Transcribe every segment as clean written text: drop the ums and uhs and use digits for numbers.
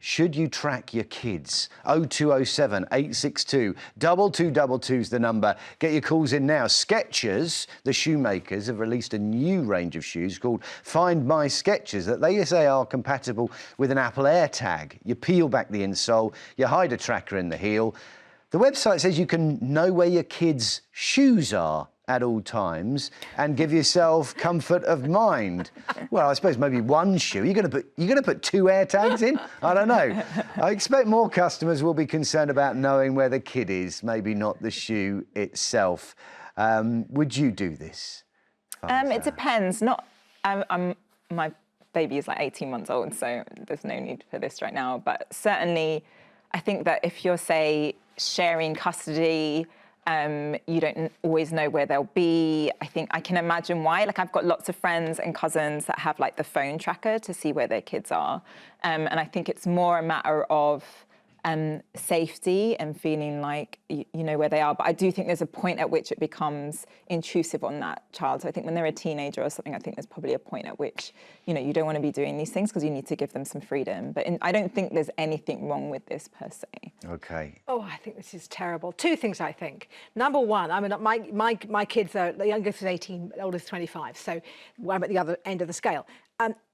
Should you track your kids? 0207 862 2222 is the number. Get your calls in now. Skechers, the shoemakers, have released a new range of shoes called Find My Skechers that they say are compatible with an Apple AirTag. You peel back the insole, you hide a tracker in the heel. The website says you can know where your kids' shoes are at all times and give yourself comfort of mind. Well, I suppose maybe one shoe. You're going to put two AirTags in? I don't know. I expect more customers will be concerned about knowing where the kid is, maybe not the shoe itself. Would you do this? It depends. My baby is like 18 months old, so there's no need for this right now. But certainly, I think that if you're, say, sharing custody, you don't always know where they'll be. I think I can imagine why. Like, I've got lots of friends and cousins that have like the phone tracker to see where their kids are. And I think it's more a matter of safety and feeling like you know where they are. But I do think there's a point at which it becomes intrusive on that child. So I think when they're a teenager or something, I think there's probably a point at which, you know, you don't want to be doing these things because you need to give them some freedom. But I don't think there's anything wrong with this per se. Okay. Oh, I think this is terrible. Two things, I think. Number one, I mean, my kids are, the youngest is 18, the oldest is 25, so I'm at the other end of the scale.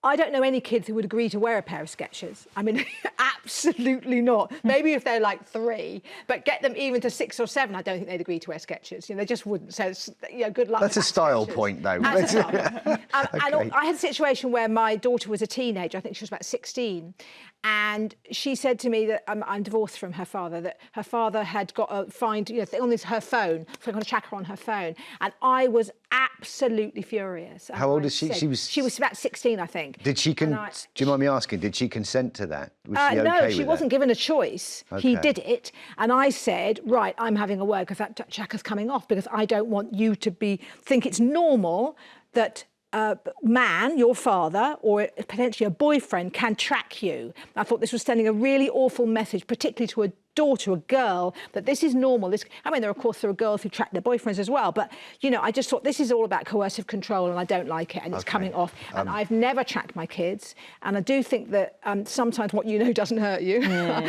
I don't know any kids who would agree to wear a pair of Skechers. I mean, absolutely not. Maybe if they're like 3, but get them even to 6 or 7, I don't think they'd agree to wear Skechers. You know, they just wouldn't. So, you know, good luck. That's a style Skechers. point, though. That's a style point. Okay. And I had a situation where my daughter was a teenager. I think she was about 16. And she said to me that I'm divorced from her father, that her father had got a find, you know, on her phone, so I'm going to track her on her phone. And I was absolutely furious. How old is she? She was about 16, I think. Did she do you mind me asking, did she consent to that? Was she okay no, she with wasn't that? given a choice. Okay. He did it. And I said, right, I'm having a word because that tracker's coming off because I don't want you to think it's normal that man, your father, or potentially a boyfriend can track you. I thought this was sending a really awful message, particularly to a daughter, a girl, that this is normal. I mean, of course, there are girls who track their boyfriends as well, but, you know, I just thought this is all about coercive control and I don't like it and it's coming off. And I've never tracked my kids. And I do think that sometimes what you know doesn't hurt you.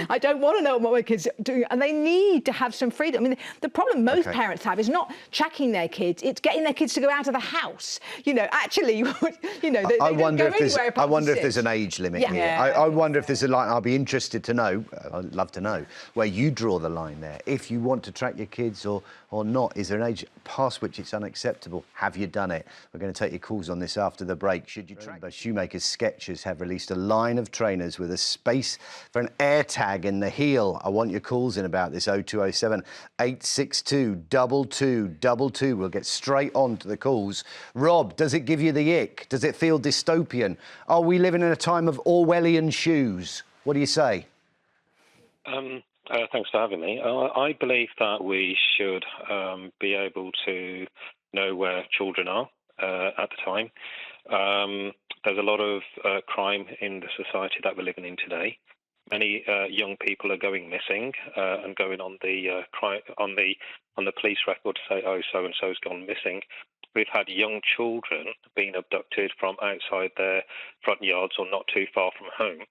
I don't want to know what my kids are doing. And they need to have some freedom. I mean, the problem most parents have is not tracking their kids, it's getting their kids to go out of the house. You know, actually, you know, they don't go anywhere apart I wonder from if there's an age limit here. I wonder if there's a line. I'll be interested to know, I'd love to know, where you draw the line there. If you want to track your kids or not, is there an age past which it's unacceptable? Have you done it? We're going to take your calls on this after the break. Should you track? Shoemakers Skechers have released a line of trainers with a space for an AirTag in the heel. I want your calls in about this. 0207 862 2222. We'll get straight on to the calls. Rob, does it give you the ick? Does it feel dystopian? Are we living in a time of Orwellian shoes? What do you say? Thanks for having me. I believe that we should be able to know where children are at the time. There's a lot of crime in the society that we're living in today. Many young people are going missing and going on the on the police record to say, oh, so and so's gone missing. We've had young children being abducted from outside their front yards or not too far from home.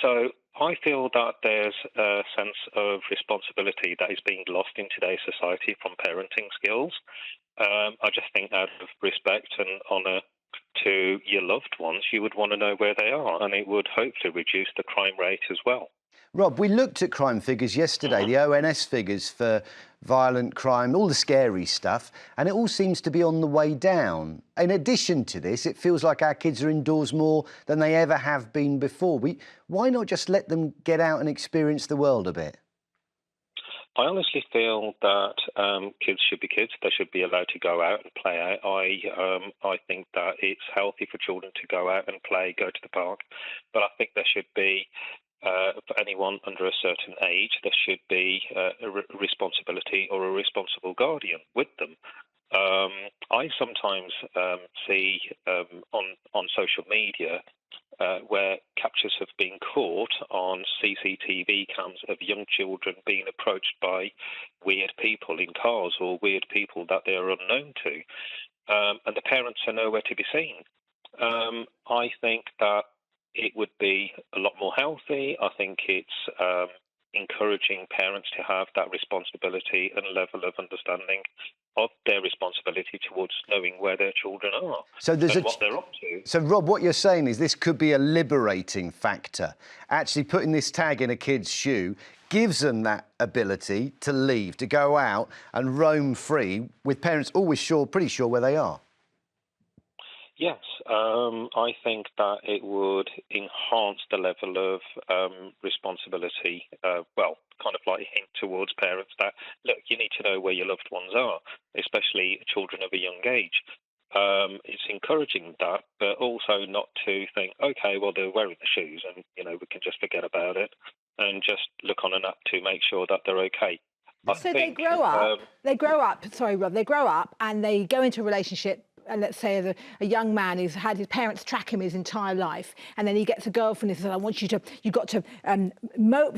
So I feel that there's a sense of responsibility that is being lost in today's society from parenting skills. I just think out of respect and honour to your loved ones, you would want to know where they are, and it would hopefully reduce the crime rate as well. Rob, we looked at crime figures yesterday, the ONS figures for violent crime, all the scary stuff, and it all seems to be on the way down. In addition to this, it feels like our kids are indoors more than they ever have been before. Why not just let them get out and experience the world a bit? I honestly feel that kids should be kids. They should be allowed to go out and play out. I think that it's healthy for children to go out and play, go to the park, but I think there should be for anyone under a certain age, there should be a responsibility or a responsible guardian with them. I sometimes see on social media where captures have been caught on CCTV cams of young children being approached by weird people in cars or weird people that they are unknown to, and the parents are nowhere to be seen. I think that it would be a lot more healthy. I think it's encouraging parents to have that responsibility and level of understanding of their responsibility towards knowing where their children are and what they're up to. So, Rob, what you're saying is this could be a liberating factor. Actually putting this tag in a kid's shoe gives them that ability to leave, to go out and roam free, with parents always pretty sure where they are. Yes, I think that it would enhance the level of responsibility, kind of like a hint towards parents that, look, you need to know where your loved ones are, especially children of a young age. It's encouraging that, but also not to think, OK, well, they're wearing the shoes and, we can just forget about it and just look on an app to make sure that they're OK. So they grow up, sorry, Rob, they grow up and they go into a relationship. And let's say a young man who's had his parents track him his entire life, and then he gets a girlfriend who says, I want you've got to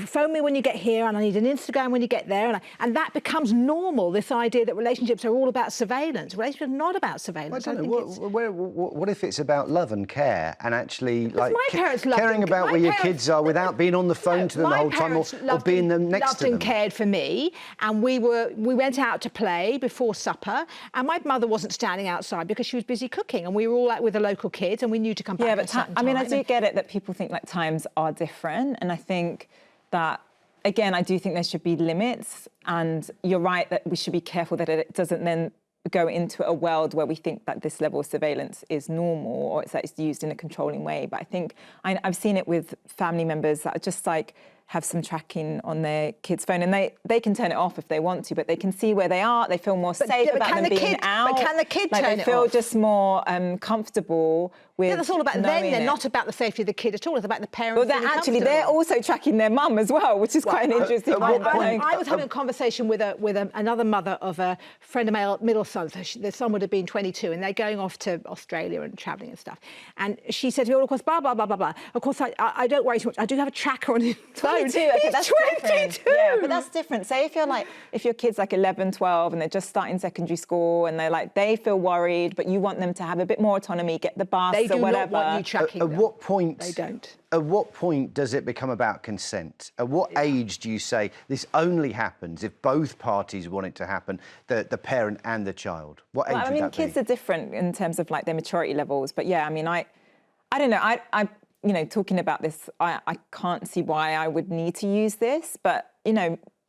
phone me when you get here, and I need an Instagram when you get there. And that becomes normal, this idea that relationships are all about surveillance. Relationships are not about surveillance. I don't know. What if it's about love and care and actually caring about where your kids are without being on the phone to them the whole time or being next to them? Loved and cared for me, and we went out to play before supper, and my mother wasn't standing outside because she was busy cooking, and we were all out with the local kids, and we knew to come back. Yeah, but I mean, I do get it that people think like times are different, and I think that again, I do think there should be limits, and you're right that we should be careful that it doesn't then go into a world where we think that this level of surveillance is normal or it's that it's used in a controlling way. But I think I've seen it with family members that are just like have some tracking on their kid's phone, and they can turn it off if they want to, but they can see where they are. They feel more safe about them being out. But can the kid turn it off? They feel just more comfortable with. Yeah, that's all about them. They're not about the safety of the kid at all. It's about the parents. Well, they're also tracking their mum as well, which is quite an interesting point. I was having a conversation with another mother of a friend of my middle son. So their son would have been 22, and they're going off to Australia and travelling and stuff. And she said to me, "Oh, of course, blah blah blah blah blah. Of course, I don't worry too much. I do have a tracker on his phone." He's 22. Yeah, but that's different. Say if your kid's like 11, 12 and they're just starting secondary school and they feel worried, but you want them to have a bit more autonomy, get the bus or whatever. They do not want you tracking them. At what point? They don't. At what point does it become about consent? At what age do you say this only happens if both parties want it to happen, the parent and the child? What age would that be? I mean, kids are different in terms of like their maturity levels, but yeah, I mean, I don't know. I talking about this, I can't see why I would need to use this, but,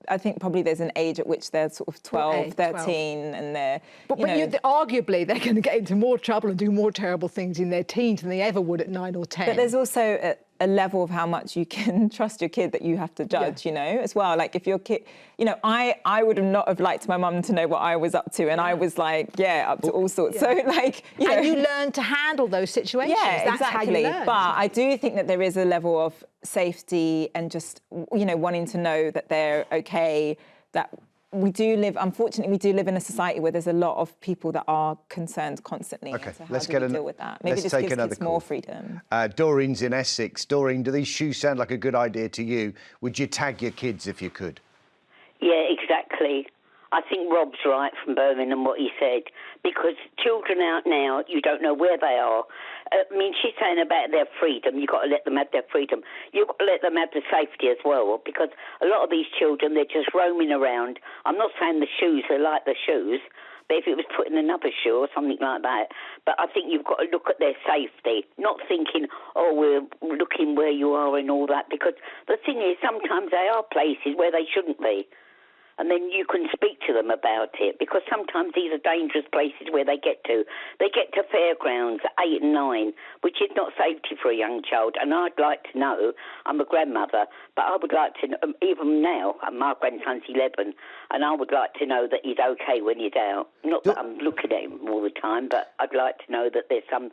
I think probably there's an age at which they're sort of 12, 13, and they're, arguably they're going to get into more trouble and do more terrible things in their teens than they ever would at 9 or 10. But there's also a level of how much you can trust your kid that you have to judge, as well. Like if your kid, I would not have liked my mum to know what I was up to, and I was like, up to all sorts. So like, and you learn to handle those situations. Yeah, That's exactly. How you learn. But I do think that there is a level of safety and just, wanting to know that they're okay, that unfortunately, we do live in a society where there's a lot of people that are concerned constantly. Okay, so let's deal with that. Maybe just give kids more freedom. Doreen's in Essex. Doreen, do these shoes sound like a good idea to you? Would you tag your kids if you could? Yeah, exactly. I think Rob's right from Birmingham, what he said, because children out now, you don't know where they are. I mean, she's saying about their freedom. You've got to let them have their freedom. You've got to let them have the safety as well, because a lot of these children, they're just roaming around. I'm not saying the shoes are like the shoes, but if it was put in another shoe or something like that. But I think you've got to look at their safety, not thinking, we're looking where you are and all that, because the thing is, sometimes they are places where they shouldn't be. And then you can speak to them about it, because sometimes these are dangerous places where they get to. They get to fairgrounds at 8 and 9, which is not safety for a young child. And I'd like to know, I'm a grandmother, but I would like to know, even now, my grandson's 11, and I would like to know that he's okay when he's out. Not that I'm looking at him all the time, but I'd like to know that there's some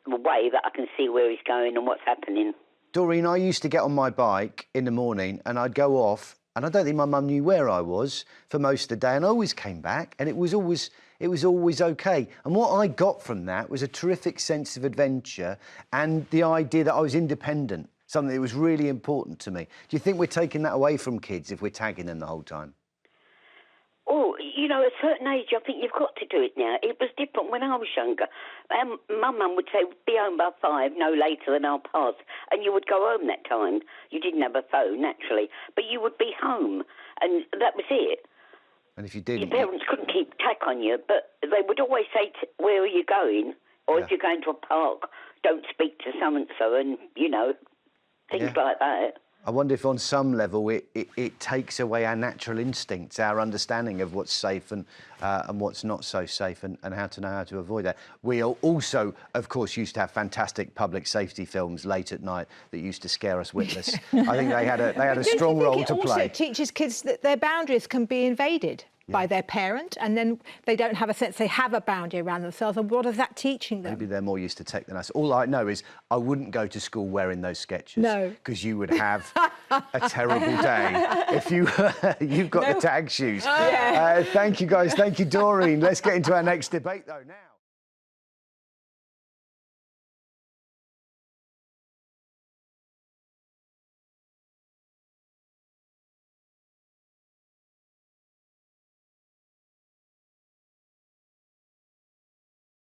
way that I can see where he's going and what's happening. Doreen, I used to get on my bike in the morning and I'd go off, and I don't think my mum knew where I was for most of the day, and I always came back, and it was always okay. And what I got from that was a terrific sense of adventure and the idea that I was independent, something that was really important to me. Do you think we're taking that away from kids if we're tagging them the whole time? Oh, you know, at a certain age, I think you've got to do it now. It was different when I was younger. My mum would say, be home by 5, no later than 5:30, and you would go home that time. You didn't have a phone, naturally, but you would be home, and that was it. And if you didn't... Your parents couldn't keep track on you, but they would always say, where are you going? Or if you're going to a park, don't speak to so-and-so, and, you know, things like that. I wonder if on some level it takes away our natural instincts, our understanding of what's safe and what's not so safe, and how to know how to avoid that. We also, of course, used to have fantastic public safety films late at night that used to scare us witless. I think they had a strong role to play. It also teaches kids that their boundaries can be invaded by their parent, and then they don't have a sense they have a boundary around themselves. And what is that teaching them? Maybe they're more used to tech than us. All I know is I wouldn't go to school wearing those Skechers. No. Because you would have a terrible day if you've got the tag shoes. Thank you, guys. Thank you, Doreen. Let's get into our next debate, though, now.